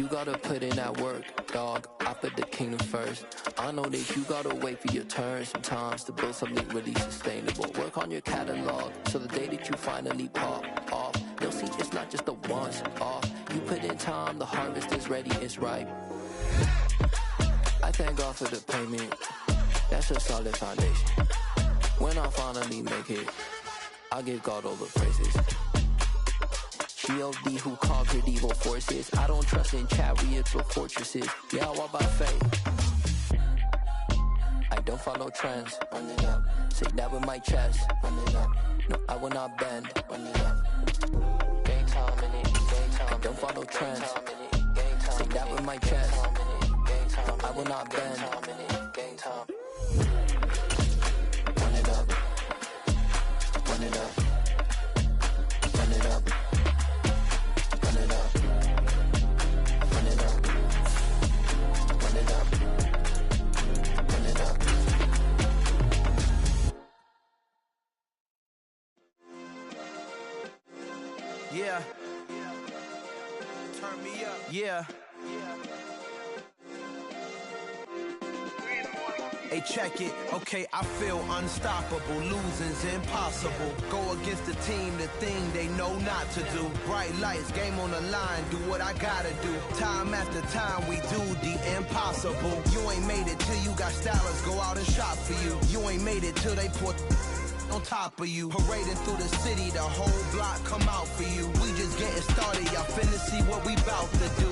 You gotta put in that work, dog. I put the kingdom first. I know that you gotta wait for your turn sometimes to build something really sustainable. Work on your catalog, so the day that you finally pop off, you'll see it's not just a once off. You put in time, the harvest is ready, it's ripe. I thank God for the payment, that's a solid foundation. When I finally make it, I give God all the praises. G.O.D. who conquered evil forces. I don't trust in chariots or fortresses. Yeah, I walk by faith. I don't follow trends. Run it up. Say that with my chest. Run it up. No, I will not bend. Run it up. Game time in it. Game time. I don't follow trends. Say that with my chest. No, I will not bend. Game time. Run it up. Run it up. Run it up. Run it up. Run it up. Run it up. Run it up. Yeah. Turn me up. Yeah. Hey, check it. Okay, I feel unstoppable. Losing's impossible. Go against the team, the thing they know not to do. Bright lights, game on the line, do what I gotta do. Time after time, we do the impossible. You ain't made it till you got stylists go out and shop for you. You ain't made it till they put on top of you. Parading through the city, the whole block come out for you. We just getting started, y'all finna see what we bout to do.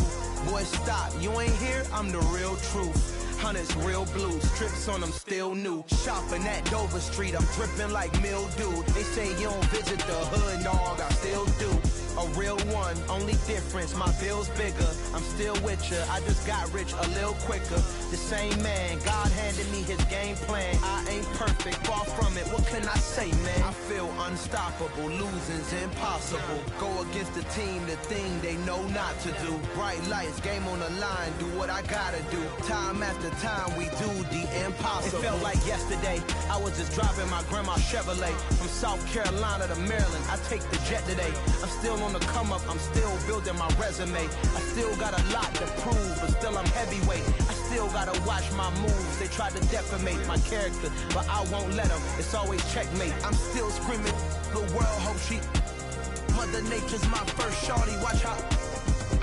Boy, stop, you ain't here, I'm the real truth. Hunters, real blues, strips on them still new. Shopping at Dover Street, I'm dripping like mildew. They say you don't visit the hood, dog, I still do. A real one, only difference, my bill's bigger. I'm still with ya, I just got rich a little quicker. The same man, God handed me his game plan. I ain't perfect, far from it, what can I say, man? I feel unstoppable, losing's impossible. Go against the team, the thing they know not to do. Bright lights, game on the line, do what I gotta do. Time after time, we do the impossible. It felt like yesterday, I was just driving my grandma's Chevrolet. From South Carolina to Maryland, I take the jet today. I'm still on the come up, I'm still building my resume. I still got a lot to prove, but still I'm heavyweight. I still gotta watch my moves. They tried to defamate my character, but I won't let them. It's always checkmate. I'm still screaming, the world hope she. Mother Nature's my first shorty, watch how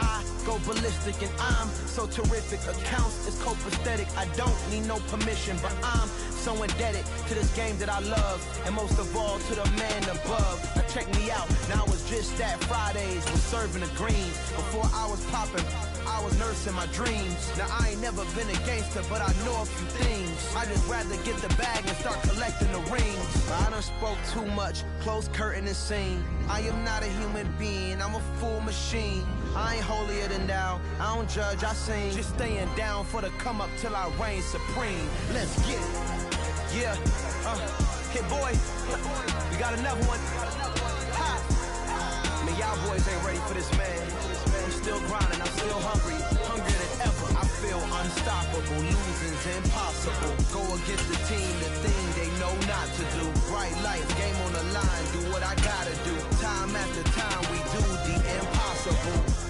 I go ballistic and I'm so terrific. Accounts is copacetic, I don't need no permission, but I'm so indebted to this game that I love, and most of all to the man above. Now check me out, now I was just at Fridays, was serving the greens. Before I was popping, I was nursing my dreams. Now I ain't never been a gangster, but I know a few things. I just rather get the bag and start collecting the rings. I done spoke too much, close curtain and scene. I am not a human being, I'm a full machine. I ain't holier than thou, I don't judge, I sing. Just staying down for the come up till I reign supreme. Let's get it. Yeah, Hit Boy, we got another one. Ha! Man, y'all boys ain't ready for this, man. I'm still grinding, I'm still hungry, hungrier than ever. I feel unstoppable, losing's impossible. Go against the team, the thing they know not to do. Bright lights, game on the line, do what I gotta do. Time after time, we do the impossible.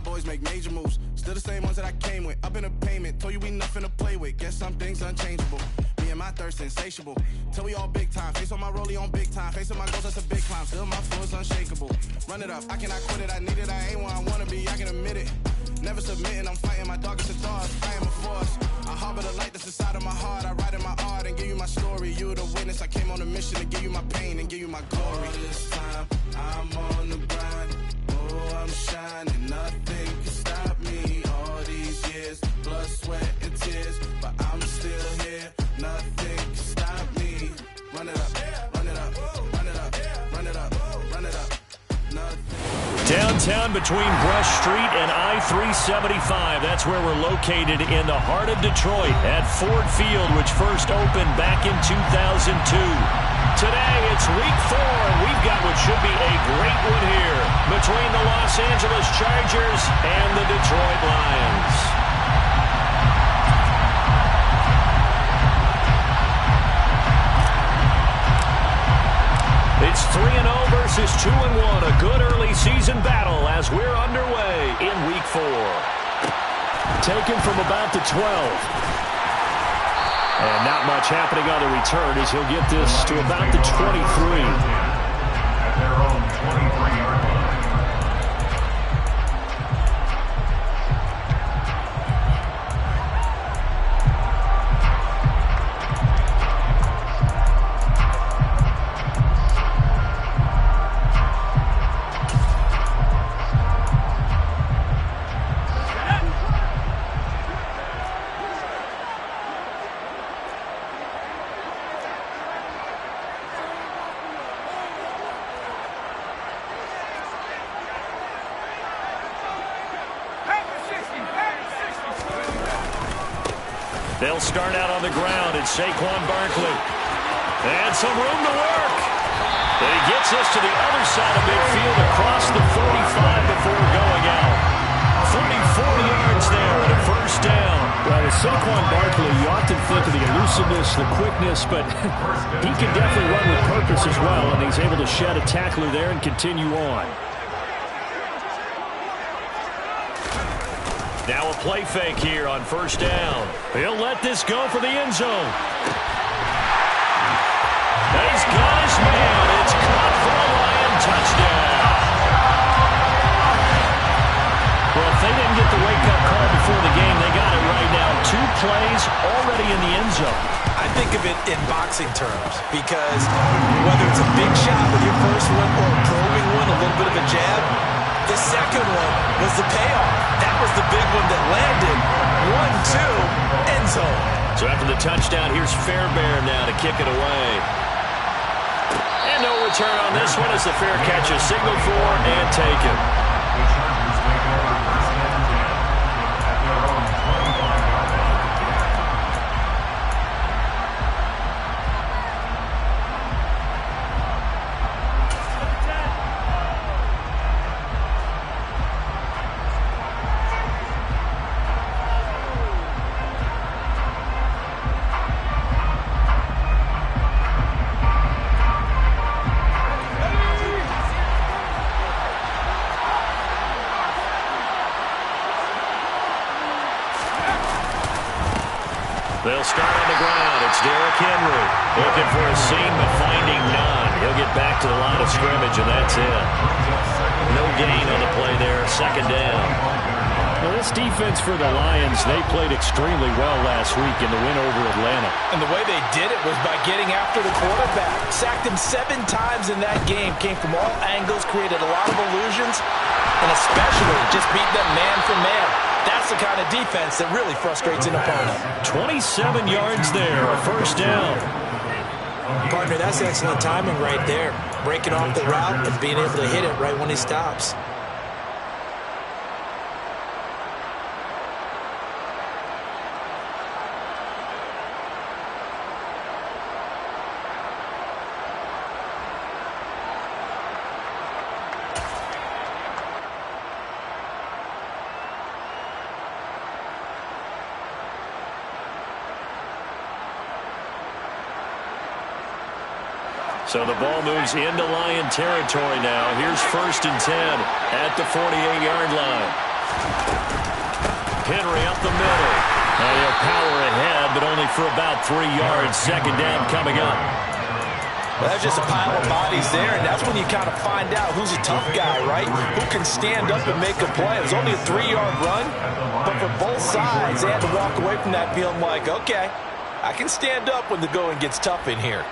Boys make major moves, still the same ones that I came with. Up in a payment, told you we nothing to play with. Guess some things unchangeable. Me and my thirst insatiable. Till we all big time. Face on my rollie on big time. Facing my goals, that's a big climb. Still my flow is unshakable. Run it up, I cannot quit it. I need it, I ain't where I wanna be, I can admit it. Never submitting, I'm fighting my darkest of thoughts. I am a force. I harbor the light that's inside of my heart. I write in my art and give you my story. You the witness. I came on a mission to give you my pain and give you my glory. All this time, I'm on the grind. Oh, I'm shining. Nothing can stop me. All these years, blood, sweat, and tears. But I'm still here. Nothing can stop me. Downtown between Brush Street and I-375. That's where we're located in the heart of Detroit at Ford Field, which first opened back in 2002. Today, it's week 4, and we've got what should be a great one here between the Los Angeles Chargers and the Detroit Lions. It's 3-0 versus 2-1. A good early season battle as we're underway in week 4. Taken from about the 12. And not much happening on the return as he'll get this to about the 23. At their own 23-yard line. They'll start out on the ground, and Saquon Barkley. And some room to work. And he gets us to the other side of midfield across the 45 before going out. 44 yards there and a first down. Well, with Saquon Barkley, you often think of the elusiveness, the quickness, but he can definitely run with purpose as well, and he's able to shed a tackler there and continue on. Now a play fake here on first down. He'll let this go for the end zone. He's got his man. It's caught for a Lion touchdown. Well, if they didn't get the wake-up call before the game, they got it right now. 2 plays already in the end zone. I think of it in boxing terms because whether it's a big shot with your first one or a probing one, a little bit of a jab, the second one was the payoff. That was the big one that landed. 1-2, end zone. So after the touchdown, here's Fairbairn now to kick it away. And no return on this one as the fair catch is signaled for and taken. They'll start on the ground. It's Derrick Henry looking for a seam but finding none. He'll get back to the line of scrimmage, and that's it. No gain on the play there. Second down. Well, this defense for the Lions, they played extremely well last week in the win over Atlanta. And the way they did it was by getting after the quarterback. Sacked him 7 times in that game. Came from all angles, created a lot of illusions, and especially just beat them man for man. That's the kind of defense that really frustrates an opponent. 27 yards there, a first down. Partner, that's excellent timing right there. Breaking off the route and being able to hit it right when he stops. So the ball moves into Lion territory now. Here's 1st and 10 at the 48-yard line. Henry up the middle. And he'll power ahead, but only for about 3 yards. Second down coming up. Well, that's just a pile of bodies there, and that's when you kind of find out who's a tough guy, right? Who can stand up and make a play. It was only a 3-yard run, but for both sides, they had to walk away from that feeling like, okay, I can stand up when the going gets tough in here.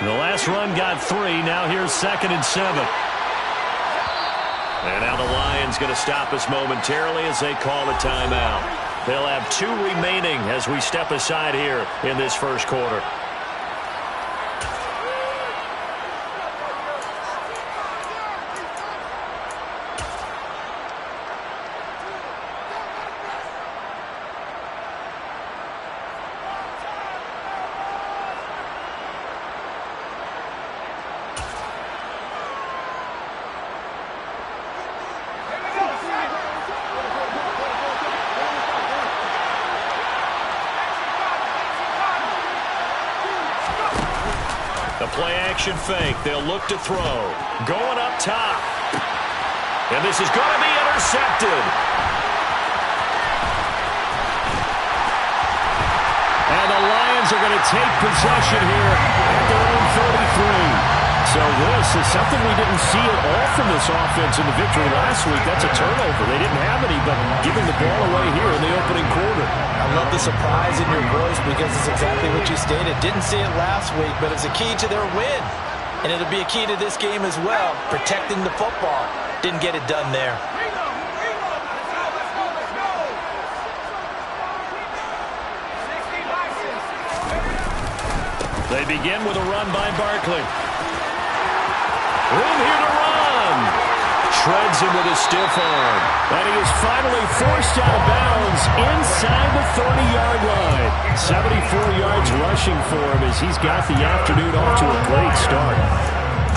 The last run got 3. Now here's 2nd and 7. And now the Lions going to stop us momentarily as they call a timeout. They'll have 2 remaining as we step aside here in this first quarter. The play-action fake. They'll look to throw. Going up top. And this is going to be intercepted. And the Lions are going to take possession here at their own 33. So this is something we didn't see at all from this offense in the victory last week. That's a turnover. They didn't have any, but giving the ball away here in the opening quarter. I love the surprise in your voice because it's exactly what you stated. Didn't see it last week, but it's a key to their win. And it'll be a key to this game as well, protecting the football. Didn't get it done there. They begin with a run by Barkley. Room here to run. Shreds him with a stiff arm. And he is finally forced out of bounds inside the 30-yard line. 74 yards rushing for him as he's got the afternoon off to a great start.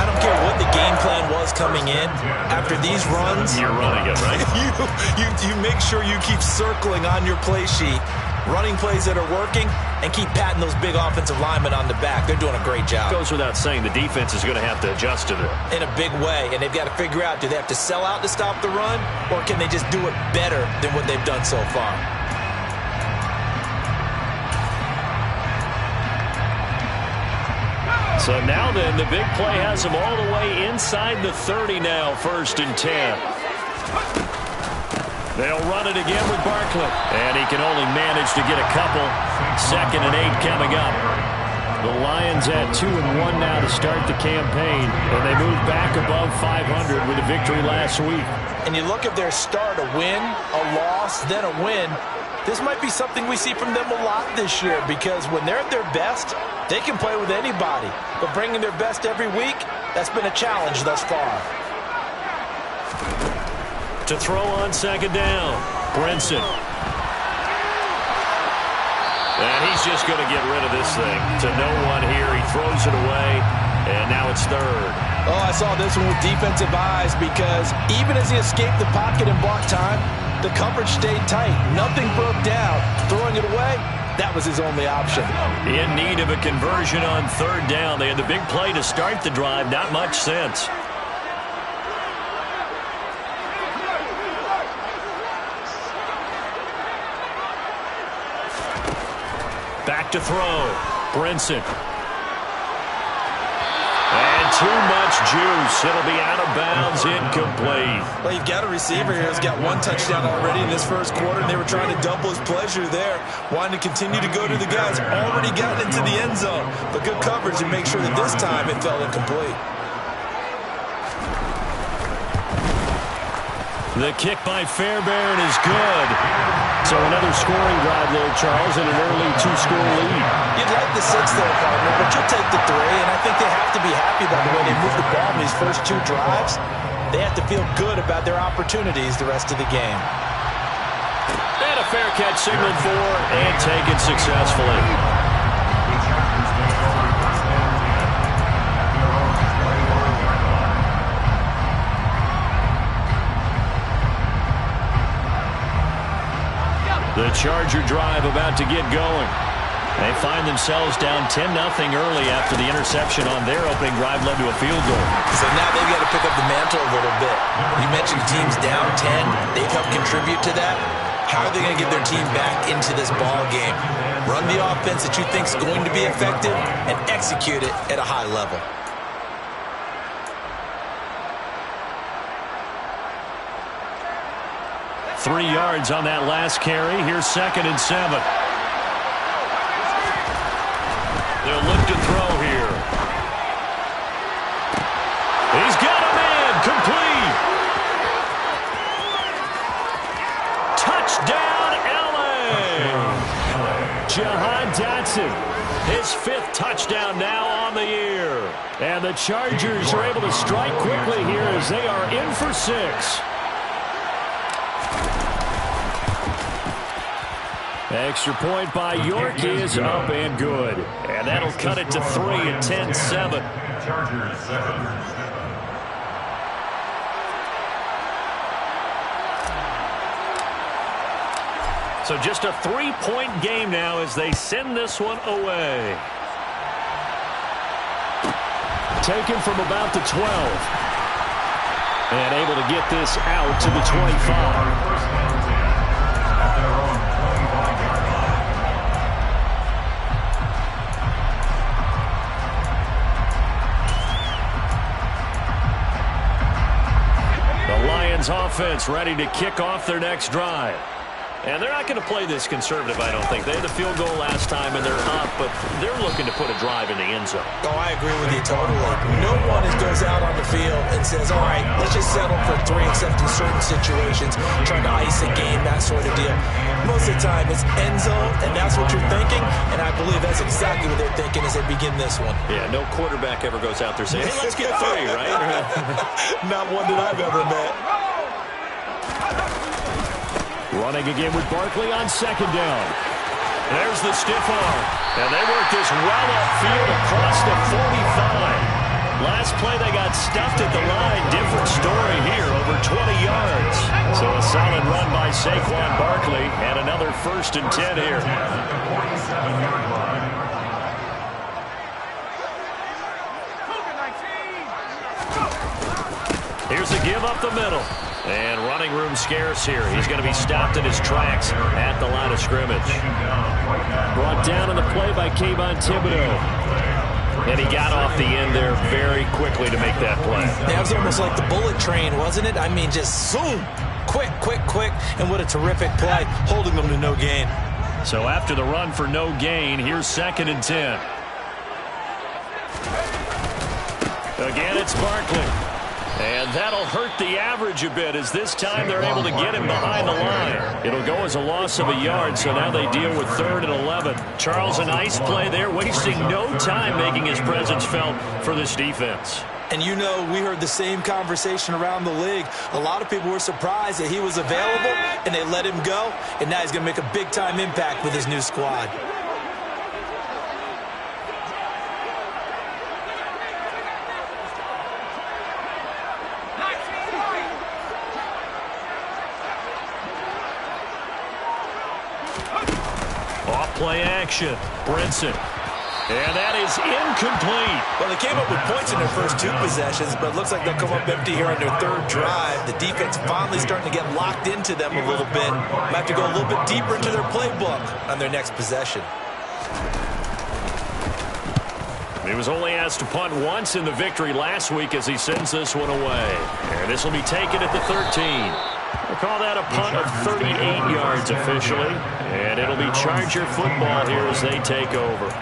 I don't care what the game plan was coming in. After these runs, you're running it, right? you make sure you keep circling on your play sheet, running plays that are working, and keep patting those big offensive linemen on the back. They're doing a great job. Goes without saying the defense is going to have to adjust to that. In a big way, and they've got to figure out, do they have to sell out to stop the run, or can they just do it better than what they've done so far? So now then, the big play has them all the way inside the 30 now, 1st and 10. They'll run it again with Barkley. And he can only manage to get a couple. 2nd and 8 coming up. The Lions at 2-1 now to start the campaign. And they move back above 500 with a victory last week. And you look at their start, a win, a loss, then a win. This might be something we see from them a lot this year because when they're at their best, they can play with anybody. But bringing their best every week, that's been a challenge thus far. To throw on 2nd down, Brinson. And he's just going to get rid of this thing. To no one here. He throws it away, and now it's 3rd. Oh, I saw this one with defensive eyes because even as he escaped the pocket and bought time, the coverage stayed tight. Nothing broke down. Throwing it away, that was his only option. In need of a conversion on 3rd down. They had the big play to start the drive. Not much sense. Back to throw. Brinson. And too much juice. It'll be out of bounds, incomplete. Well, you've got a receiver here who's got 1 touchdown already in this first quarter, and they were trying to double his pleasure there, wanting to continue to go to the guys already gotten into the end zone. But good coverage to make sure that this time it fell incomplete. The kick by Fairbairn is good. So another scoring drive there, Charles, and an early 2-score lead. You'd like the 6 there, partner, but you'll take the 3, and I think they have to be happy by the way they moved the ball in these first 2 drives. They have to feel good about their opportunities the rest of the game. And a fair catch signaled for and taken successfully. The Charger drive about to get going. They find themselves down 10-0 early after the interception on their opening drive led to a field goal. So now they've got to pick up the mantle a little bit. You mentioned teams down 10. They've helped contribute to that. How are they going to get their team back into this ball game? Run the offense that you think is going to be effective and execute it at a high level. Three yards on that last carry. Here's 2nd and 7. They'll look to throw here. He's got him in. Complete. Watson. His 5th touchdown now on the year. And the Chargers are able to strike quickly here as they are in for 6. Extra point by York is up and good. And that'll cut it to 3 at 10-7. Chargers 7. So just a 3-point game now as they send this one away. Taken from about the 12. And able to get this out to the 25. Offense ready to kick off their next drive. And they're not going to play this conservative, I don't think. They had the field goal last time, and they're up, but they're looking to put a drive in the end zone. Oh, I agree with you totally. No one goes out on the field and says, all right, let's just settle for 3 except in certain situations, trying to ice a game, that sort of deal. Most of the time, it's end zone, and that's what you're thinking, and I believe that's exactly what they're thinking as they begin this one. Yeah, no quarterback ever goes out there saying, hey, let's get 3, right? Not one that I've ever met. Running again with Barkley on 2nd down. There's the stiff arm. And they work this well upfield across the 45. Last play they got stuffed at the line. Different story here, over 20 yards. So a solid run by Saquon Barkley and another 1st and 10 here. Here's a give up the middle. And running room scarce here. He's going to be stopped in his tracks at the line of scrimmage. Brought down on the play by Kayvon Thibodeaux. And he got off the end there very quickly to make that play. That was almost like the bullet train, wasn't it? I mean, just zoom. Quick, quick, quick. And what a terrific play, holding them to no gain. So after the run for no gain, here's 2nd and 10. Again, it's Barkley. And that'll hurt the average a bit as this time they're able to get him behind the line. It'll go as a loss of a yard, so now they deal with 3rd and 11. Charles, a nice play there, wasting no time making his presence felt for this defense. And you know, we heard the same conversation around the league. A lot of people were surprised that he was available, and they let him go, and now he's going to make a big-time impact with his new squad. Play action. Brinson. And that is incomplete. Well, they came up with points in their first 2 possessions, but it looks like they'll come up empty here on their 3rd drive. The defense finally starting to get locked into them a little bit. Might have to go a little bit deeper into their playbook on their next possession. He was only asked to punt once in the victory last week as he sends this one away. And this will be taken at the 13. We'll call that a punt of 38 yards officially. And it'll be Charger football here as they take over.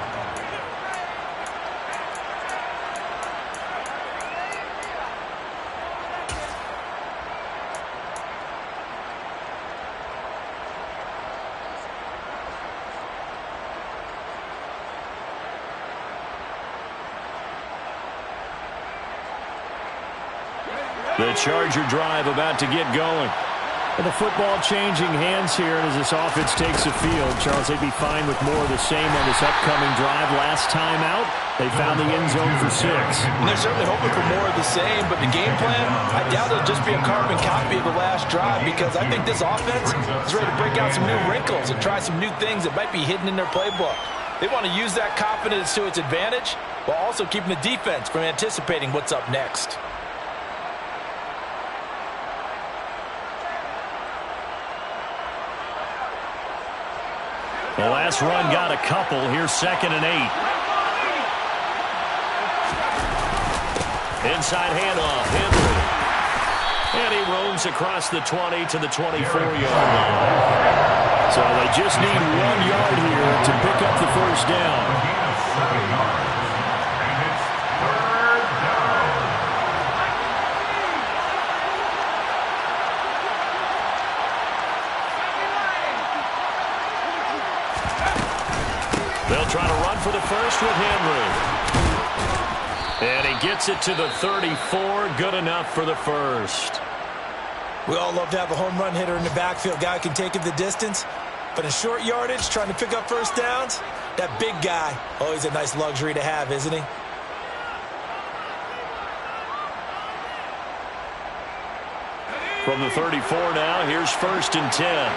The Charger drive about to get going. And the football changing hands here, and as this offense takes the field, Charles, they'd be fine with more of the same on this upcoming drive. Last time out, they found the end zone for 6. And they're certainly hoping for more of the same, but the game plan, I doubt it'll just be a carbon copy of the last drive, because I think this offense is ready to break out some new wrinkles and try some new things that might be hidden in their playbook. They want to use that confidence to its advantage, while also keeping the defense from anticipating what's up next. The last run got a couple. Here's 2nd and 8. Inside handoff. Henry. And he roams across the 20 to the 24-yard line. So they just need 1 yard here to pick up the 1st down. They'll They'll try to run for the first with Henry. And he gets it to the 34. Good enough for the first. We all love to have a home run hitter in the backfield. Guy can take it the distance. But in short yardage, trying to pick up first downs, that big guy, always a nice luxury to have, isn't he? From the 34 now, here's 1st and 10.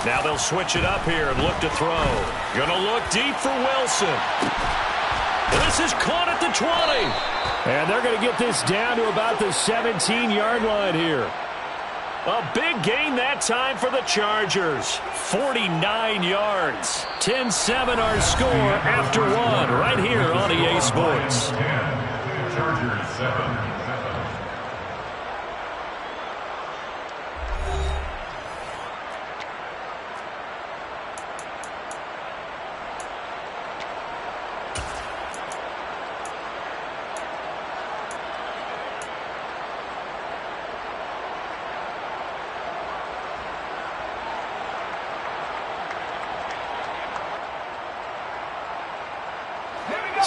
Now they'll switch it up here and look to throw. Gonna look deep for Wilson. This is caught at the 20. And they're going to get this down to about the 17-yard line here. A big gain that time for the Chargers. 49 yards. 10-7 our score after one right here on EA Sports. Chargers 7.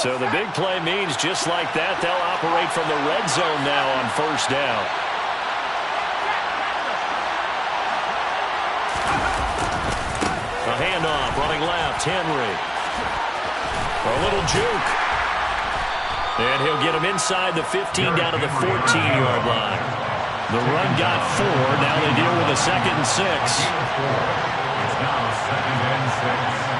So the big play means just like that, they'll operate from the red zone now on 1st down. A handoff, running left, Henry. A little juke. And he'll get him inside the 15 down to the 14-yard line. The run got 4. Now they deal with a 2nd and 6. It's now 2nd and 6.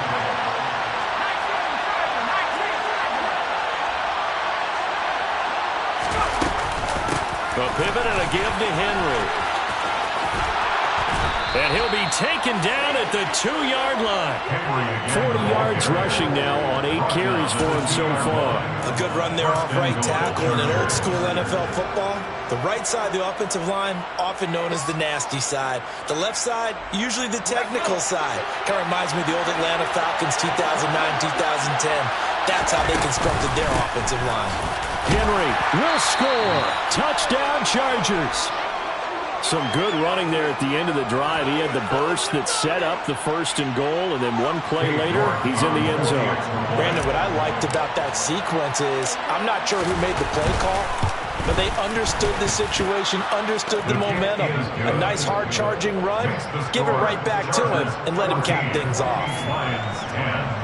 A pivot and a give to Henry. And he'll be taken down at the 2-yard line. 40 yards rushing now on 8 carries for him so far. A good run there off right tackle in an old-school NFL football. The right side of the offensive line, often known as the nasty side. The left side, usually the technical side. Kind of reminds me of the old Atlanta Falcons 2009-2010. That's how they constructed their offensive line. Henry will score. Touchdown, Chargers. Some good running there at the end of the drive. He had the burst that set up the 1st and goal, and then one play later, he's in the end zone. Brandon, what I liked about that sequence is I'm not sure who made the play call, but they understood the situation, understood the momentum. A nice hard-charging run, give it right back to him, and let him cap things off. Lions 10.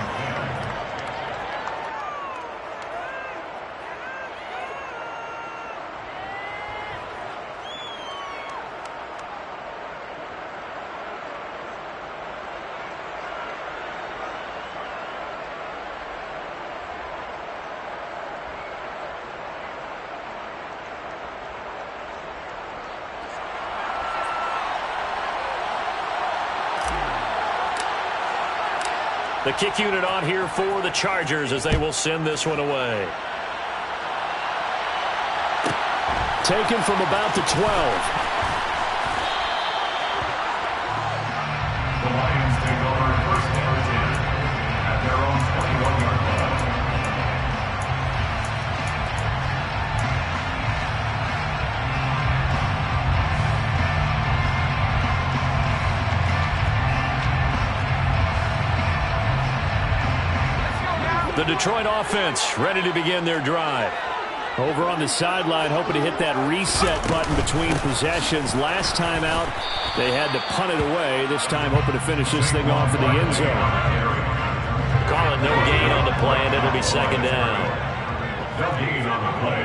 The kick unit on here for the Chargers as they will send this one away. Taken from about the 12. The Lions take over 1st and 10 at their own 21-yard line. The Detroit offense ready to begin their drive. Over on the sideline, hoping to hit that reset button between possessions. Last time out, they had to punt it away. This time, hoping to finish this thing off in the end zone. Calling no gain on the play, and it'll be 2nd down. No gain on the play.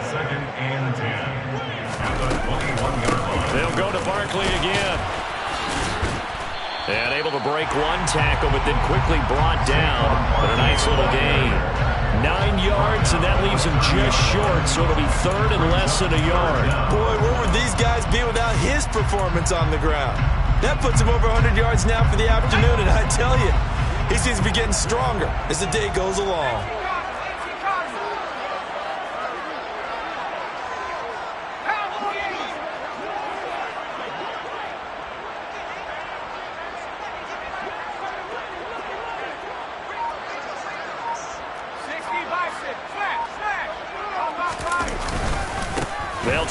2nd and 10 at the 21-yard line. They'll go to Barkley again. And able to break one tackle, but then quickly brought down. But a nice little gain. 9 yards, and that leaves him just short, so it'll be 3rd and less than a yard. Boy, where would these guys be without his performance on the ground? That puts him over 100 yards now for the afternoon, and I tell you, he seems to be getting stronger as the day goes along.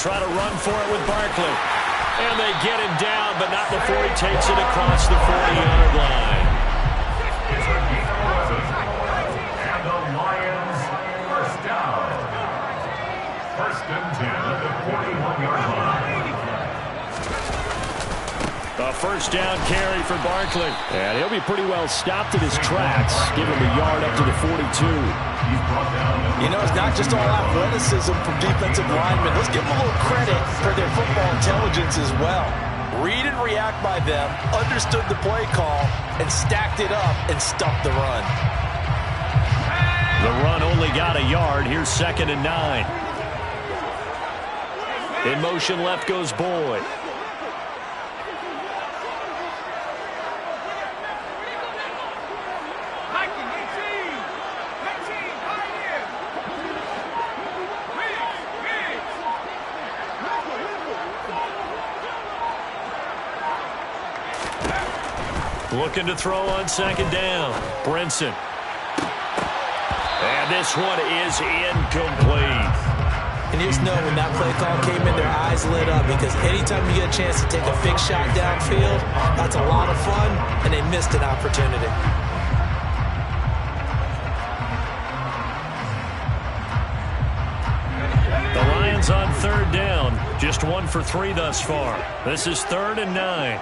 try to run for it with Barkley. And they get him down, but not before he takes it across the 40-yard line. And the Lions first down. First and 10 at the 41-yard line. A first down carry for Barkley. And he'll be pretty well stopped in his tracks. Give him a yard up to the 42. You know, it's not just all athleticism from defensive linemen. Let's give them a little credit for their football intelligence as well. Read and react by them, understood the play call, and stacked it up and stuffed the run. The run only got a yard. Here's 2nd and 9. In motion left goes Boyd. Looking to throw on 2nd down. Brinson. And this one is incomplete. And you just know when that play call came in, their eyes lit up, because anytime you get a chance to take a big shot downfield, that's a lot of fun, and they missed an opportunity. The Lions on 3rd down. Just 1 for 3 thus far. This is 3rd and 9.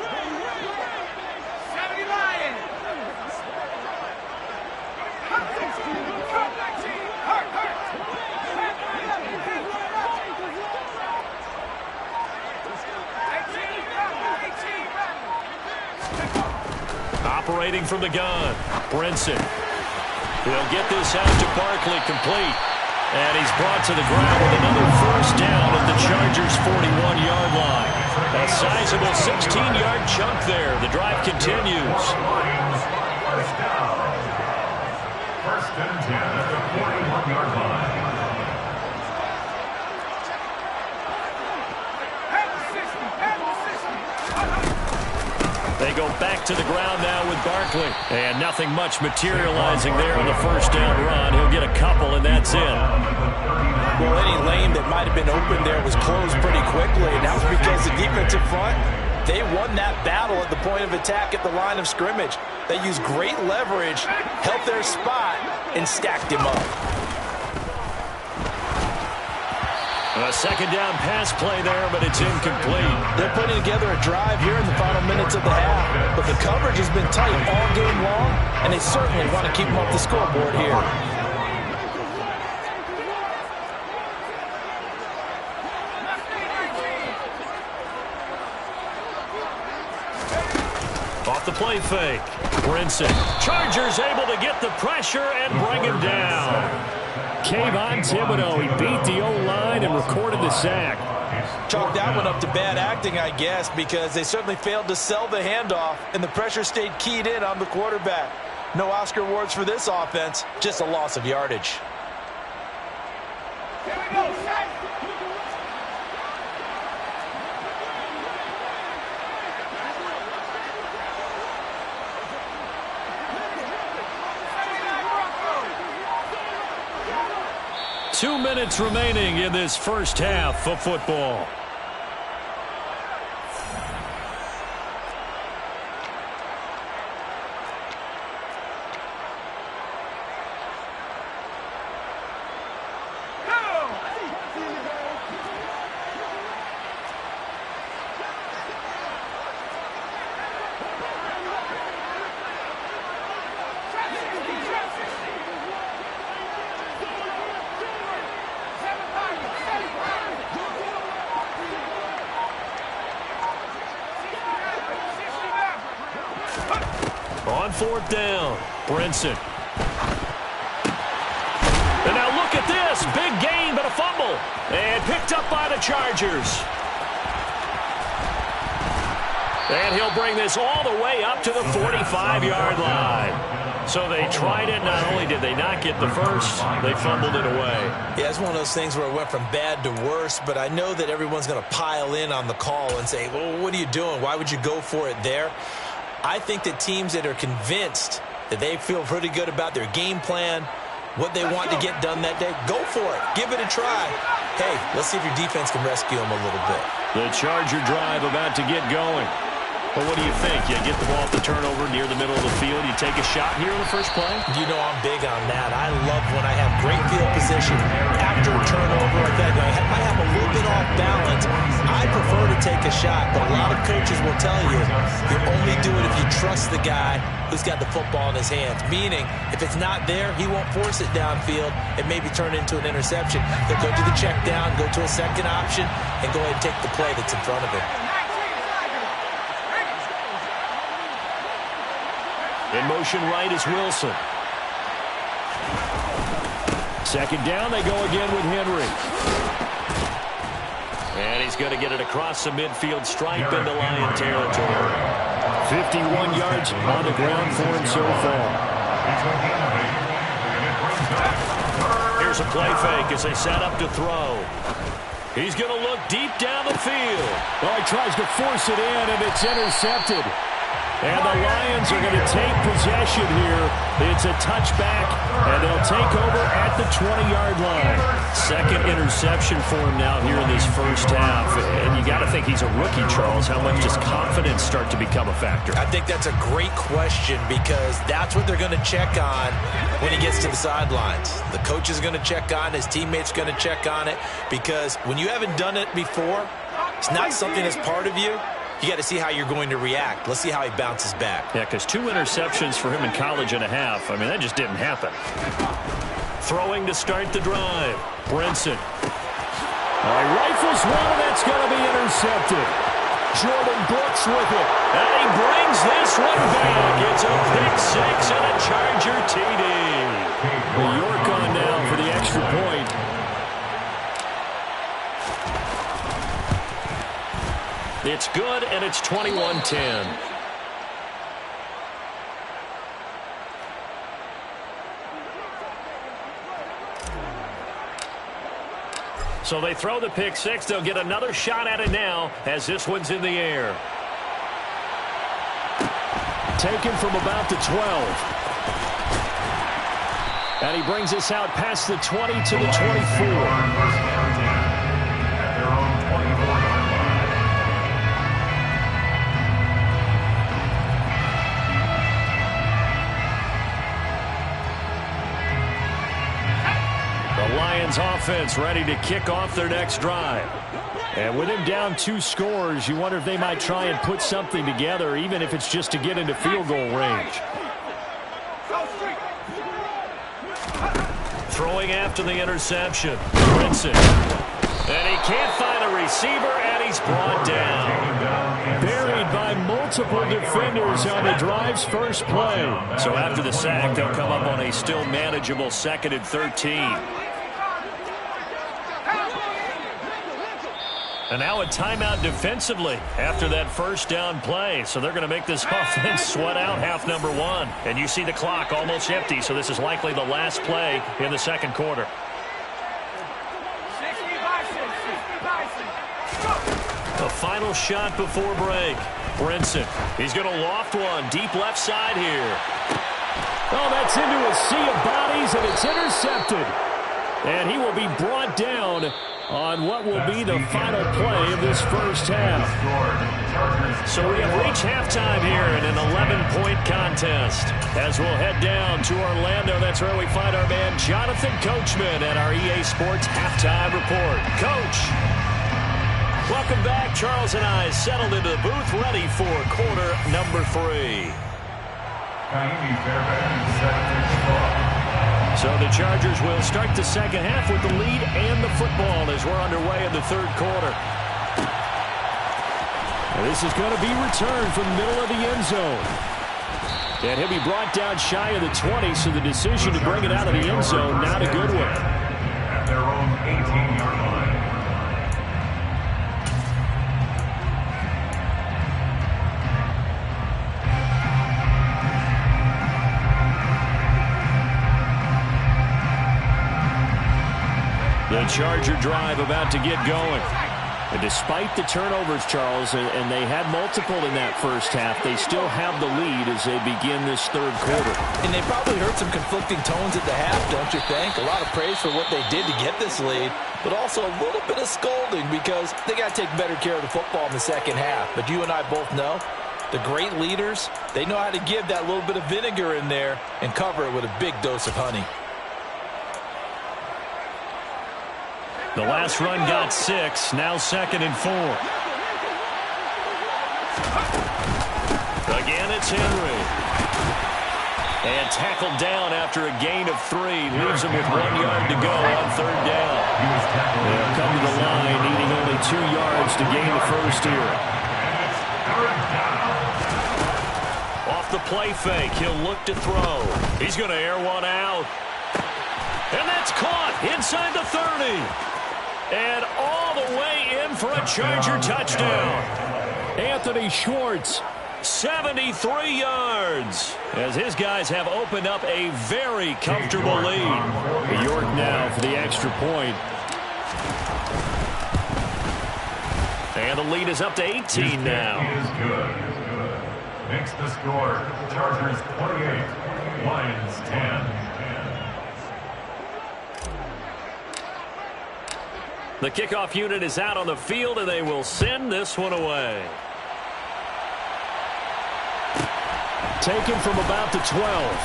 Operating from the gun, Brinson. He'll get this out to Barkley, complete. And he's brought to the ground with another first down at the Chargers' 41-yard line. A sizable 16-yard chunk there. The drive continues. First down. First and 10 at the 41-yard line. They go back to the ground now with Barkley. And nothing much materializing there on the first down run. He'll get a couple, and that's it. Well, any lane that might have been open there was closed pretty quickly, and that was because the defensive front, they won that battle at the point of attack at the line of scrimmage. They used great leverage, held their spot, and stacked him up. A 2nd down pass play there, but it's incomplete. They're putting together a drive here in the final minutes of the half, but the coverage has been tight all game long, and they certainly want to keep them off the scoreboard here. Off the play fake. Brinson. Chargers able to get the pressure and bring him down. Kayvon Thibodeaux, he beat the O-line and recorded the sack. Chalk that one up to bad acting, I guess, because they certainly failed to sell the handoff, and the pressure stayed keyed in on the quarterback. No Oscar awards for this offense, just a loss of yardage. Here we go, set. 2 minutes remaining in this first half of football. On 4th down, Brinson. And now look at this. Big gain, but a fumble. And picked up by the Chargers. And he'll bring this all the way up to the 45-yard line. So they tried it. Not only did they not get the first, they fumbled it away. Yeah, it's one of those things where it went from bad to worse, but I know that everyone's going to pile in on the call and say, well, what are you doing? Why would you go for it there? I think that teams that are convinced that they feel pretty good about their game plan, what they want to get done that day, go for it. Give it a try. hey, let's see if your defense can rescue him a little bit. The Charger drive about to get going. Well, what do you think? You get the ball off the turnover near the middle of the field. You take a shot here in the first play? You know I'm big on that. I love when I have great field position after a turnover like that. I might have a little bit off balance. I prefer to take a shot, but a lot of coaches will tell you only do it if you trust the guy who's got the football in his hands. Meaning, if it's not there, he won't force it downfield and maybe turn it into an interception. He'll go to the check down, go to a second option, and go ahead and take the play that's in front of him. In motion right is Wilson. Second down, they go again with Henry. And he's going to get it across the midfield stripe into Lion territory. 51 yards on the ground for him so far. Here's a play fake as they set up to throw. He's going to look deep down the field. Well, he tries to force it in, and it's intercepted. And the Lions are going to take possession here. It's a touchback, and they'll take over at the 20-yard line. Second interception for him now here in this first half. And you got to think he's a rookie, Charles. How much does confidence start to become a factor? I think that's a great question because that's what they're going to check on when he gets to the sidelines. The coach is going to check on it. His teammates are going to check on it because when you haven't done it before, it's not something that's part of you. You got to see how you're going to react. Let's see how he bounces back. Yeah, because 2 interceptions for him in college and a half. I mean, that just didn't happen. Throwing to start the drive. Brinson. Rifles one, and that's going to be intercepted. Jordan Brooks with it. And he brings this one back. It's a pick six and a Charger TD. York on now for the extra point. It's good, and it's 21-10. So they throw the pick six. They'll get another shot at it now as this one's in the air. Taken from about the 12. And he brings us out past the 20 to the 24. Offense ready to kick off their next drive. And with him down 2 scores, you wonder if they might try and put something together, even if it's just to get into field goal range. Throwing after the interception. Brinson. And he can't find a receiver, and he's brought down. Buried by multiple defenders on the drive's first play. So after the sack, they'll come up on a still manageable 2nd and 13. And now a timeout defensively after that first down play. So they're going to make this offense sweat out half number 1. And you see the clock almost empty, so this is likely the last play in the second quarter. The final shot before break. Brinson. He's going to loft one deep left side here. Oh, that's into a sea of bodies, and it's intercepted. And he will be brought down on what will be the final play of this first half. So we have reached halftime here in an 11-point contest. As we'll head down to Orlando, that's where we find our man Jonathan Coachman at our EA Sports Halftime Report. Coach, welcome back. Charles and I settled into the booth ready for quarter number 3. So the Chargers will start the second half with the lead and the football as we're underway in the third quarter. And this is going to be returned from the middle of the end zone. And he'll be brought down shy of the 20, so the decision to bring it out of the end zone, not a good one. At their own 18-yard line. The Charger drive about to get going. And despite the turnovers, Charles, and they had multiple in that first half, they still have the lead as they begin this third quarter. And they probably heard some conflicting tones at the half, don't you think? A lot of praise for what they did to get this lead, but also a little bit of scolding because they got to take better care of the football in the second half. But you and I both know the great leaders, they know how to give that little bit of vinegar in there and cover it with a big dose of honey. The last run got 6, now 2nd and 4. Again, it's Henry. And tackled down after a gain of 3. Leaves him with 1 yard to go on 3rd down. They'll come to the line, needing only 2 yards to gain the first here. Off the play fake, he'll look to throw. He's going to air one out. And that's caught inside the 30. And all the way in for a Charger touchdown. Anthony Schwartz, 73 yards. As his guys have opened up a very comfortable lead. York now for the extra point. And the lead is up to 18 now. Is good. Makes the score. Chargers 28, Lions 10. The kickoff unit is out on the field, and they will send this one away. Taken from about the 12.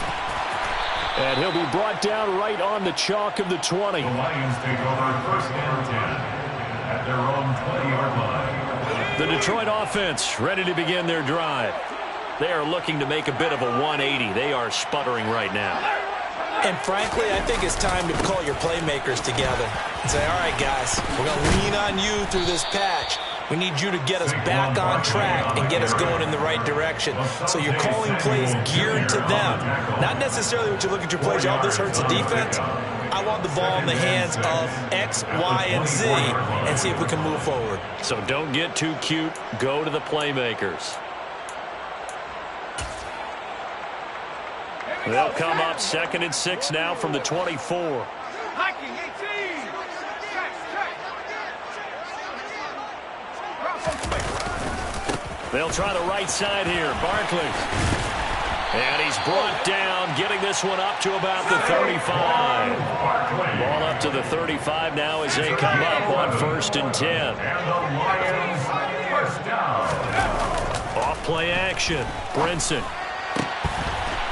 And he'll be brought down right on the chalk of the 20. The Lions take over 1st and 10 at their own 20-yard line. The Detroit offense ready to begin their drive. They are looking to make a bit of a 180. They are sputtering right now. And frankly, I think it's time to call your playmakers together and say, all right, guys, we're going to lean on you through this patch. We need you to get us back on track and get us going in the right direction. So you're calling plays geared to them. Not necessarily what you look at your plays, oh, this hurts the defense. I want the ball in the hands of X, Y, and Z and see if we can move forward. So don't get too cute. Go to the playmakers. They'll come up 2nd and 6 now from the 24. They'll try the right side here. Barkley. And he's brought down, getting this one up to about the 35. Ball up to the 35 now as they come up on 1st and 10. And the Lions first down. Off play action. Brinson.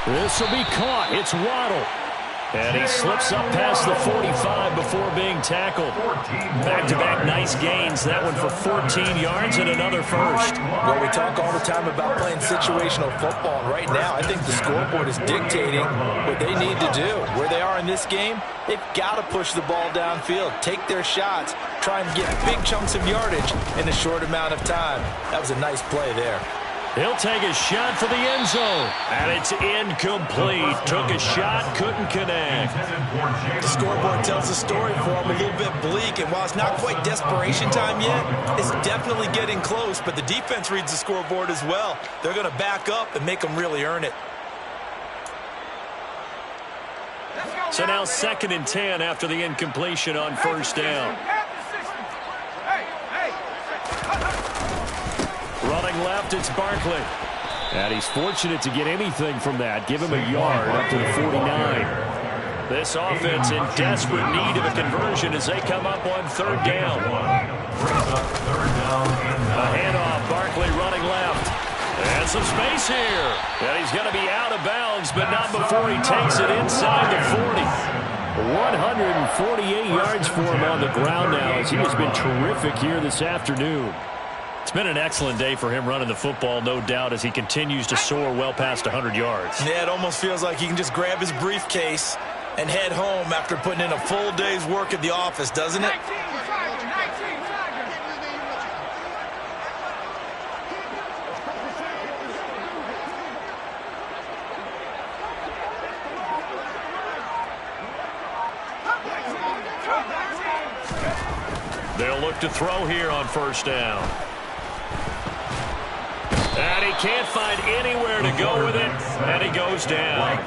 This will be caught. It's Waddle. And he slips up past the 45 before being tackled. Back-to-back nice gains. That one for 14 yards and another first. Well, we talk all the time about playing situational football. And right now, I think the scoreboard is dictating what they need to do. Where they are in this game, they've got to push the ball downfield, take their shots, try and get big chunks of yardage in a short amount of time. That was a nice play there. He'll take a shot for the end zone. And it's incomplete. Took a shot, couldn't connect. The scoreboard tells the story for him, a little bit bleak. And while it's not quite desperation time yet, it's definitely getting close. But the defense reads the scoreboard as well. They're going to back up and make them really earn it. So now 2nd and 10 after the incompletion on 1st down. Running left, it's Barkley. And he's fortunate to get anything from that. Give him a yard up to the 49. This offense in desperate need of a conversion as they come up on 3rd down. A handoff, Barkley running left. And some space here. And he's going to be out of bounds, but not before he takes it inside the 40. 148 yards for him on the ground now as he has been terrific here this afternoon. It's been an excellent day for him running the football, no doubt, as he continues to soar well past 100 yards. Yeah, it almost feels like he can just grab his briefcase and head home after putting in a full day's work at the office, doesn't it? They'll look to throw here on 1st down. And he can't find anywhere to go with it, and he goes down.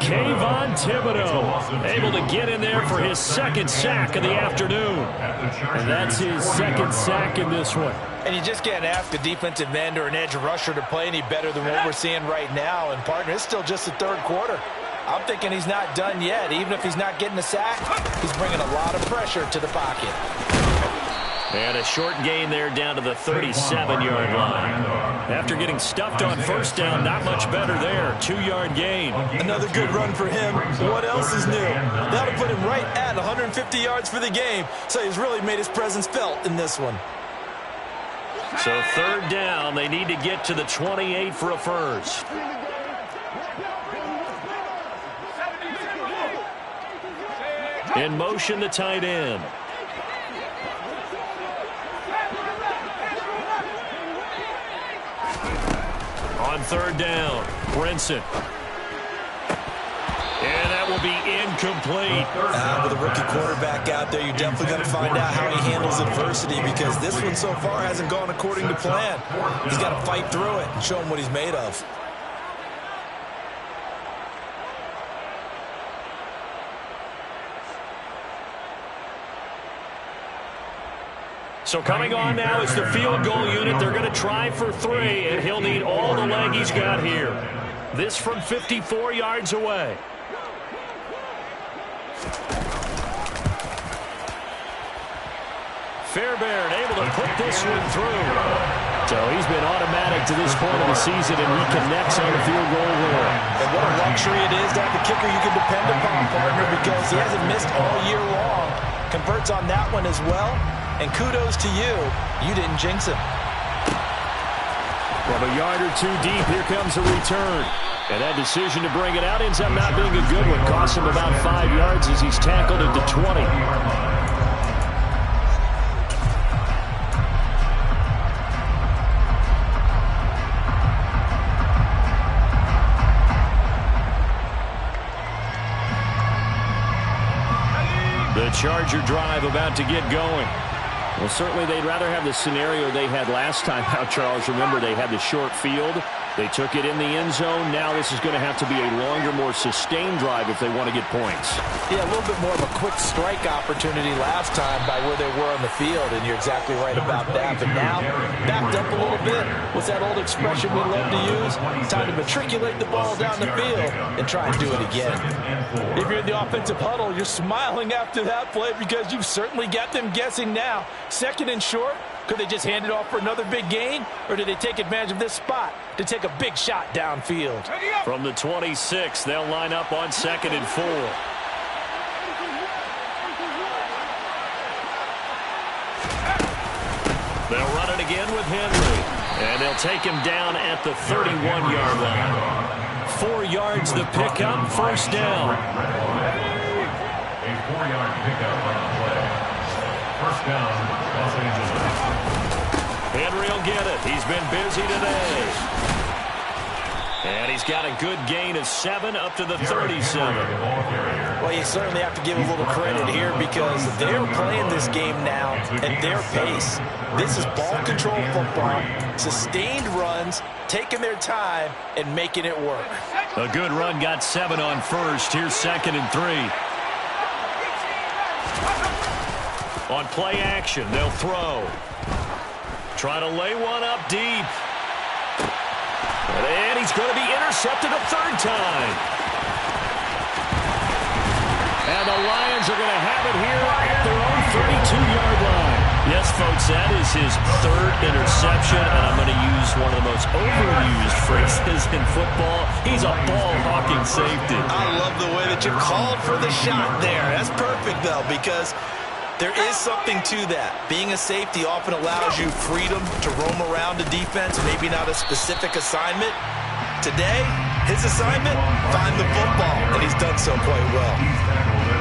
Kayvon Thibodeaux able to get in there for his second sack of the afternoon. And that's his second sack in this one. And you just can't ask a defensive end or an edge rusher to play any better than what we're seeing right now. And, partner, it's still just the third quarter. I'm thinking he's not done yet. Even if he's not getting a sack, he's bringing a lot of pressure to the pocket. And a short gain there down to the 37-yard line. After getting stuffed on first down, not much better there. 2-yard gain. Another good run for him. What else is new? That'll put him right at 150 yards for the game. So he's really made his presence felt in this one. So third down, they need to get to the 28 for a first. In motion, the tight end. On third down, Brinson. And that will be incomplete. With a rookie quarterback out there, you're definitely going to find out how he handles adversity, because this one so far hasn't gone according to plan. He's got to fight through it and show him what he's made of. So coming on now is the field goal unit. They're going to try for 3, and he'll need all the leg he's got here. This from 54 yards away. Fairbairn able to put this one through. So he's been automatic to this point of the season, and he connects on the field goal there. And what a luxury it is to have the kicker you can depend upon, partner, because he hasn't missed all year long. Converts on that one as well. And kudos to you. You didn't jinx him. From a yard or two deep, here comes a return. And that decision to bring it out ends up not being a good one. Costs him about 5 yards as he's tackled at the 20. The Charger drive about to get going. Well, certainly they'd rather have the scenario they had last time out, Charles. Remember, they had the short field. They took it in the end zone. Now this is going to have to be a longer, more sustained drive if they want to get points. Yeah, a little bit more of a quick strike opportunity last time by where they were on the field, and you're exactly right about that. But now, backed up a little bit. What's that old expression we love to use? Time to matriculate the ball down the field and try and do it again. If you're in the offensive huddle, you're smiling after that play because you've certainly got them guessing now. Second and short. Could they just hand it off for another big gain, or did they take advantage of this spot to take a big shot downfield? From the 26, they'll line up on 2nd and 4. They'll run it again with Henry, and they'll take him down at the 31-yard line. 4 yards the pickup, first down. A 4-yard pickup on the play. First down, Los Angeles. Henry will get it. He's been busy today. And he's got a good gain of 7 up to the 37. Well, you certainly have to give a little credit here because they're playing this game now at their pace. This is ball control football, sustained runs, taking their time, and making it work. A good run got 7 on first. Here's 2nd and 3. On play action, they'll throw. Try to lay one up deep. And he's going to be intercepted a third time. And the Lions are going to have it here at their own 32-yard line. Yes, folks, that is his third interception, and I'm going to use one of the most overused phrases in football. He's a ball-hawking safety. I love the way that you called for the shot there. That's perfect, though, because there is something to that. Being a safety often allows you freedom to roam around the defense, maybe not a specific assignment. Today, his assignment, find the football, and he's done so quite well.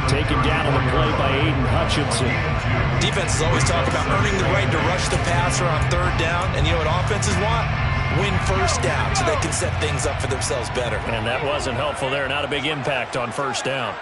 Taken down on the play by Aiden Hutchinson. Defenses always talk about earning the right to rush the passer on third down, and you know what offenses want? Win first down so they can set things up for themselves better. And that wasn't helpful there. Not a big impact on first down.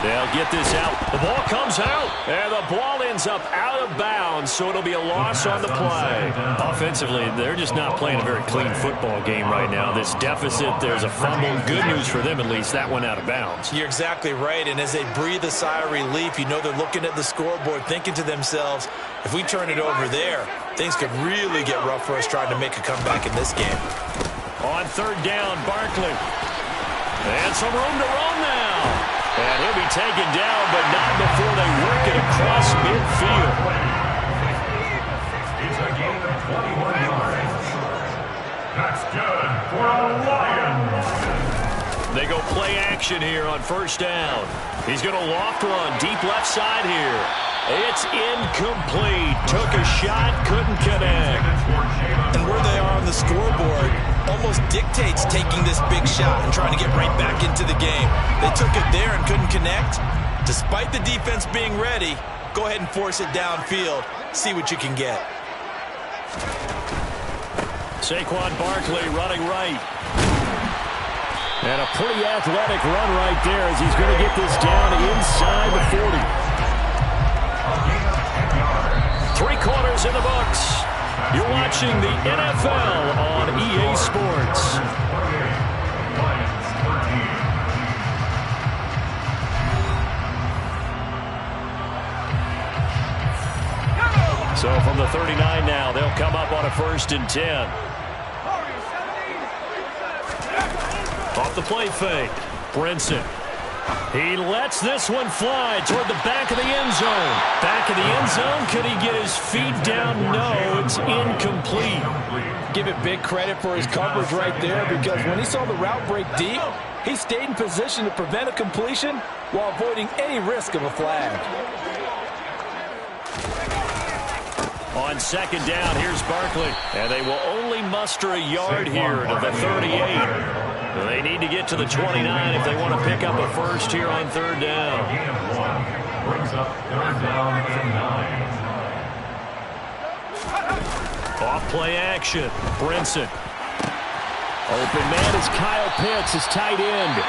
They'll get this out. The ball comes out, and the ball ends up out of bounds, so it'll be a loss on the play. Offensively, they're just not playing a very clean football game right now. This deficit, there's a fumble. Good news for them, at least. That went out of bounds. You're exactly right, and as they breathe a sigh of relief, you know they're looking at the scoreboard, thinking to themselves, if we turn it over there, things could really get rough for us trying to make a comeback in this game. On third down, Barkley. And some room to run now. And he'll be taken down, but not before they work it across midfield. It's a gain of 21 yards. That's good for the Lions. They go play action here on first down. He's going to loft run, deep left side here. It's incomplete. Took a shot, couldn't connect. And where they are on the scoreboard almost dictates taking this big shot and trying to get right back into the game. They took it there and couldn't connect. Despite the defense being ready, go ahead and force it downfield. See what you can get. Saquon Barkley running right. And a pretty athletic run right there as he's going to get this down inside the 40. 3/4 in the books. You're watching the NFL on EA Sports. So from the 39 now, they'll come up on a 1st and 10. Off the play fake. Brinson. He lets this one fly toward the back of the end zone. Back of the end zone. Could he get his feet down? No, it's incomplete. Give it big credit for his coverage right there, because when he saw the route break deep, he stayed in position to prevent a completion while avoiding any risk of a flag. On 2nd down, here's Barkley. And they will only muster a yard here to the 38. They need to get to the 29 if they want to pick up a first here on 3rd down. Gain of 1 brings up 3rd down and 9. Off play action. Brinson. Open man is Kyle Pitts, his tight end.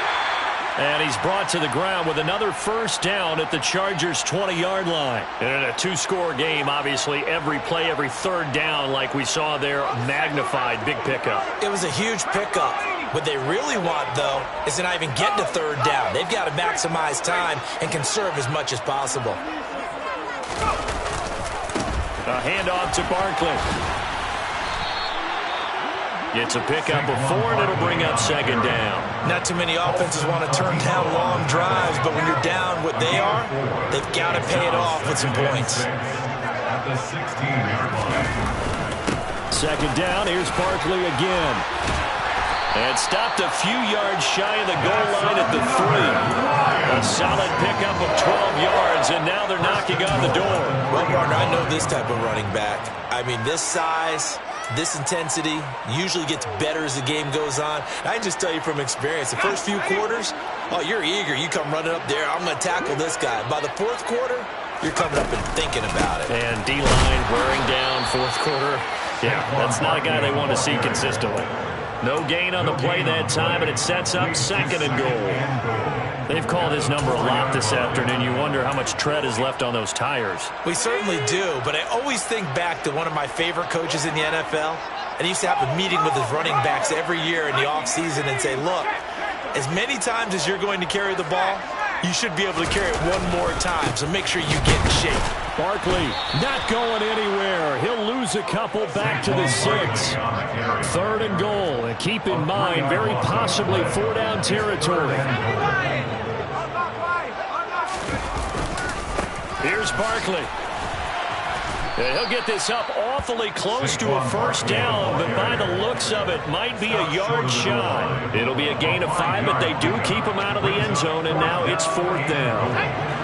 And he's brought to the ground with another 1st down at the Chargers' 20-yard line. And in a 2-score game, obviously, every play, every 3rd down, like we saw there, magnified, big pickup. It was a huge pickup. What they really want, though, is to not even get to 3rd down. They've got to maximize time and conserve as much as possible. A handoff to Barkley. Gets a pickup of 4, and it'll bring up 2nd down. Not too many offenses want to turn down long drives, but when you're down what they are, they've got to pay it off with some points. At the 16-yard line. 2nd down, here's Barkley again. And stopped a few yards shy of the goal line at the 3. A solid pickup of 12 yards, and now they're knocking on the door. Well, partner, I know this type of running back. I mean, this size, this intensity usually gets better as the game goes on. I just tell you from experience, the first few quarters, oh, you're eager. You come running up there, I'm going to tackle this guy. By the 4th quarter, you're coming up and thinking about it. And D-line wearing down 4th quarter. Yeah, that's not a guy they want to see consistently. No gain on the play that time, and it sets up 2nd and goal. They've called his number a lot this afternoon. You wonder how much tread is left on those tires. We certainly do, but I always think back to one of my favorite coaches in the NFL. And he used to have a meeting with his running backs every year in the offseason and say, look, as many times as you're going to carry the ball, you should be able to carry it one more time, so make sure you get in shape. Barkley not going anywhere. He'll lose a couple back to the 6. 3rd and goal. And keep in mind, very possibly 4-down territory. Here's Barkley. And he'll get this up awfully close to a 1st down, but by the looks of it, might be a yard shy. It'll be a gain of 5, but they do keep him out of the end zone, and now it's 4th down.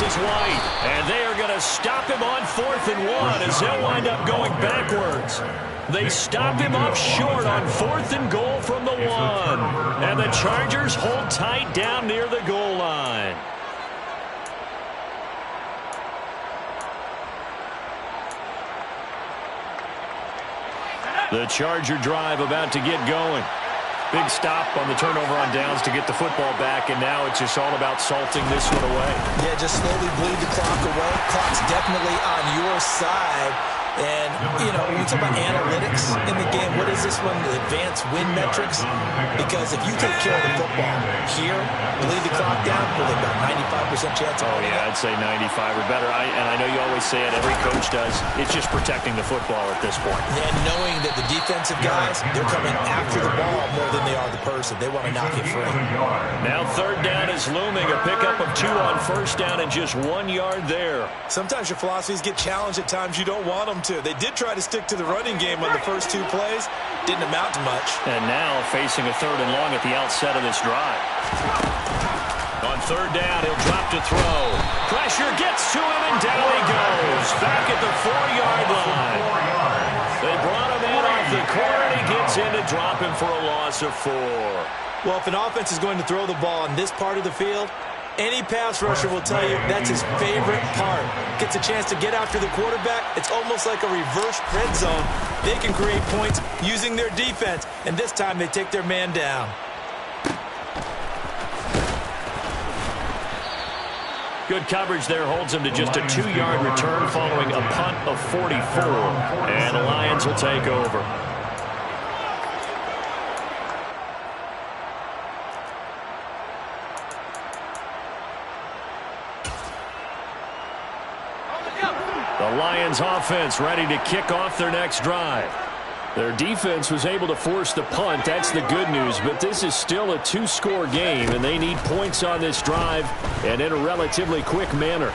White, and they are going to stop him on 4th and 1 as he'll wind up going backwards. They stop him up short on 4th and goal from the 1. And the Chargers hold tight down near the goal line. The Charger drive about to get going. Big stop on the turnover on downs to get the football back, and now it's just all about salting this one away. Yeah, just slowly bleed the clock away. Clock's definitely on your side. And, you know, when we talk about analytics in the game, what is this one? The advanced win metrics? Because if you take care of the football here, bleed the clock down, well, they've got 95% chance of winning. Yeah, I'd say 95 or better. And I know you always say it, every coach does. It's just protecting the football at this point. And knowing that the defensive guys, they're coming after the ball more than they are the person. They want to knock it free. Now 3rd down is looming. A pickup of 2 on 1st down and just 1 yard there. Sometimes your philosophies get challenged at times you don't want them to. They did try to stick to the running game on the first 2 plays. Didn't amount to much. And now facing a 3rd and long at the outset of this drive. On 3rd down, he'll drop to throw. Pressure gets to him, and down he goes. Back at the 4-yard line. They brought him in off the corner, and he gets in to drop him for a loss of 4. Well, if an offense is going to throw the ball in this part of the field, any pass rusher will tell you that's his favorite part. Gets a chance to get after the quarterback. It's almost like a reverse red zone. They can create points using their defense, and this time they take their man down. Good coverage there holds him to just a 2-yard return following a punt of 44. And the Lions will take over. The Lions offense ready to kick off their next drive. Their defense was able to force the punt. That's the good news. But this is still a 2-score game, and they need points on this drive and in a relatively quick manner.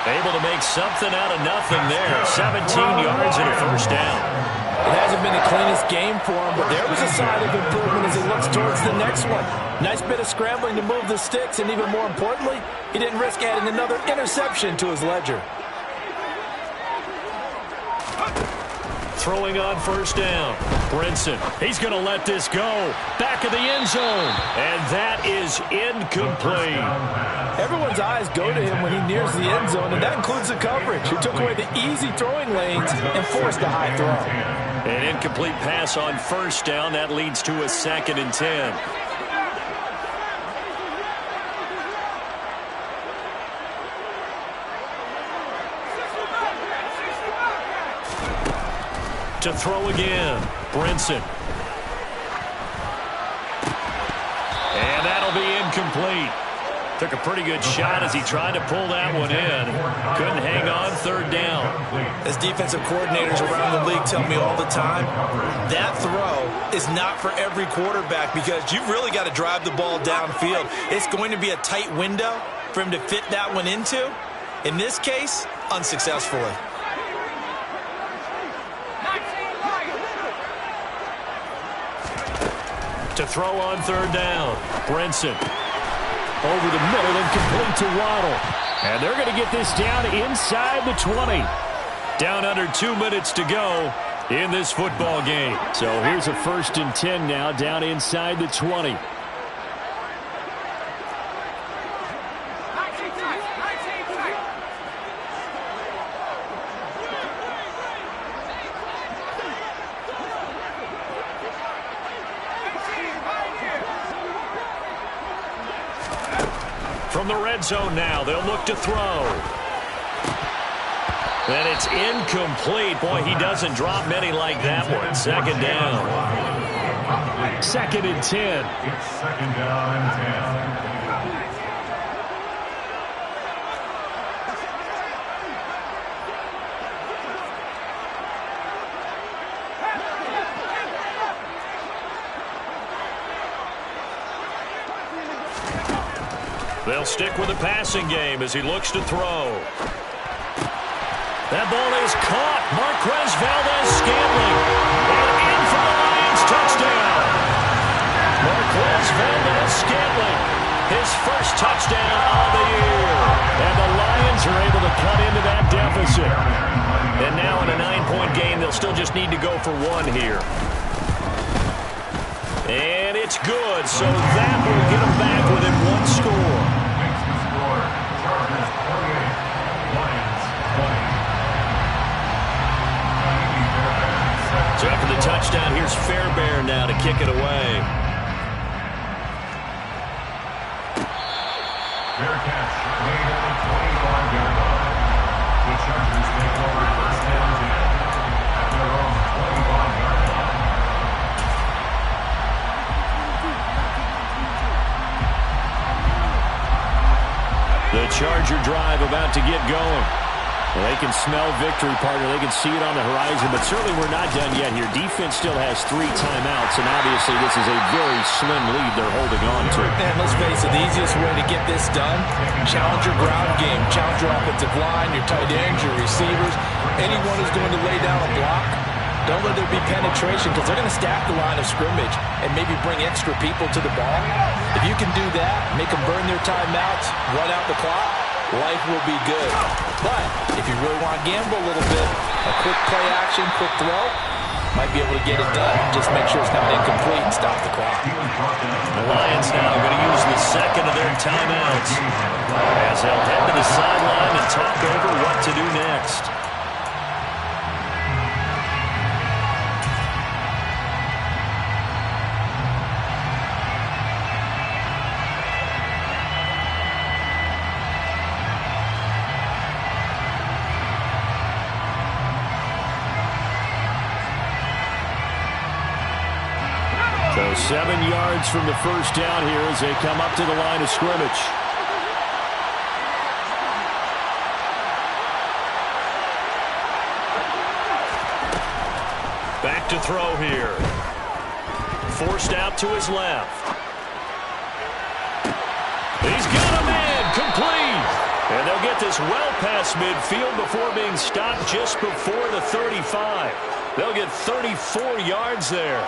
Able to make something out of nothing there. 17 yards and a 1st down. It hasn't been the cleanest game for him, but there was a sign of improvement as he looks towards the next one. Nice bit of scrambling to move the sticks, and even more importantly, he didn't risk adding another interception to his ledger. Throwing on 1st down. Brinson, he's going to let this go. Back of the end zone. And that is incomplete. Everyone's eyes go to him when he nears the end zone, and that includes the coverage, who took away the easy throwing lanes and forced a high throw. An incomplete pass on 1st down. That leads to a 2nd and 10. To throw again. Brinson. And that'll be incomplete. Took a pretty good shot as he tried to pull that one in. Couldn't hang on 3rd down. As defensive coordinators around the league tell me all the time, that throw is not for every quarterback because you've really got to drive the ball downfield. It's going to be a tight window for him to fit that one into. In this case, unsuccessfully. To throw on 3rd down. Brinson. Over the middle and complete to Waddle. And they're going to get this down inside the 20. Down under 2 minutes to go in this football game. So here's a 1st and 10 now down inside the 20. From the red zone now, they'll look to throw. And it's incomplete. Boy, he doesn't drop many like that one. 2nd down. 2nd and 10. It's 2nd down and 10. They'll stick with the passing game as he looks to throw. That ball is caught. Marquez Valdes-Scantling. And in for the Lions touchdown. Marquez Valdes-Scantling. His first touchdown of the year. And the Lions are able to cut into that deficit. And now in a 9-point game, they'll still just need to go for one here. And it's good, so that will get them back within one score. Makes the score. Chargers 28, Lions 20. So after the touchdown, here's Fairbairn now to kick it away. Fair catch made at the 25-yard line. The Chargers take over first and 10 at their own 25-yard line. The Charger drive about to get going. Well, they can smell victory, partner. They can see it on the horizon, but certainly we're not done yet here. Defense still has 3 timeouts, and obviously this is a very slim lead they're holding on to. And let's face it, the easiest way to get this done, challenge your ground game, challenge your offensive line, your tight ends, your receivers, anyone who's going to lay down a block. Don't let there be penetration because they're going to stack the line of scrimmage and maybe bring extra people to the ball. If you can do that, make them burn their timeouts, run out the clock, life will be good. But if you really want to gamble a little bit, a quick play action, quick throw, might be able to get it done. Just make sure it's not incomplete and stop the clock. The Lions now going to use the second of their timeouts as they'll head to the sideline and talk over what to do next. So 7 yards from the first down here as they come up to the line of scrimmage. Back to throw here. Forced out to his left. He's got a man complete. And they'll get this well past midfield before being stopped just before the 35. They'll get 34 yards there.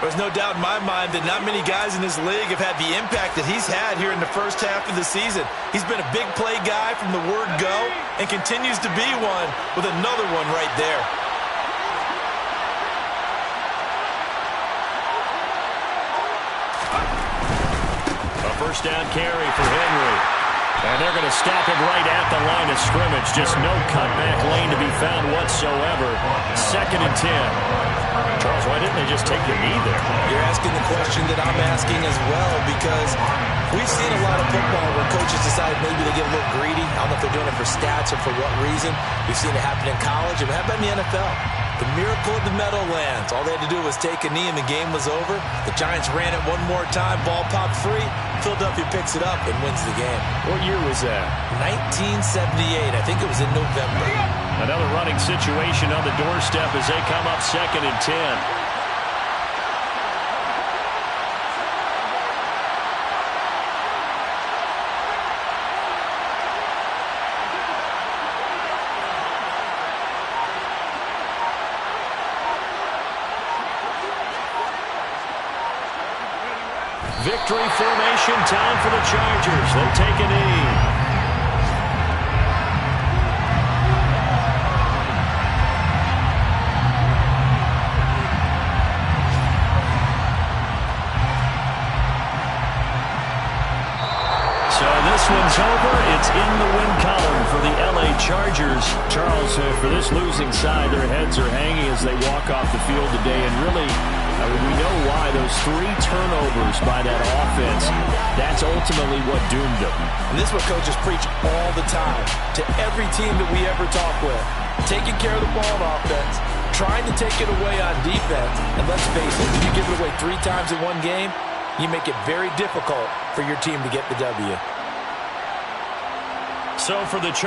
There's no doubt in my mind that not many guys in this league have had the impact that he's had here in the first half of the season. He's been a big play guy from the word go and continues to be one with another one right there. A first down carry for Henry. And they're going to stop him right at the line of scrimmage. Just no cutback lane to be found whatsoever. 2nd and 10. Charles, why didn't they just take the knee there? You're asking the question that I'm asking as well, because we've seen a lot of football where coaches decide maybe they get a little greedy. I don't know if they're doing it for stats or for what reason. We've seen it happen in college and it happened in the NFL. The miracle of the Meadowlands. All they had to do was take a knee and the game was over. The Giants ran it one more time. Ball popped free. Philadelphia picks it up and wins the game. What year was that? 1978. I think it was in November. Another running situation on the doorstep as they come up 2nd and 10. Victory formation, time for the Chargers. They take a knee. So this one's over. It's in the win column for the LA Chargers. Charles, for this losing side, their heads are hanging as they walk off the field today. And really, we know why. Those 3 turnovers by that offense, that's ultimately what doomed them. And this is what coaches preach all the time to every team that we ever talk with. Taking care of the ball on offense, trying to take it away on defense. And let's face it, if you give it away 3 times in one game, you make it very difficult for your team to get the W. So for the Chargers,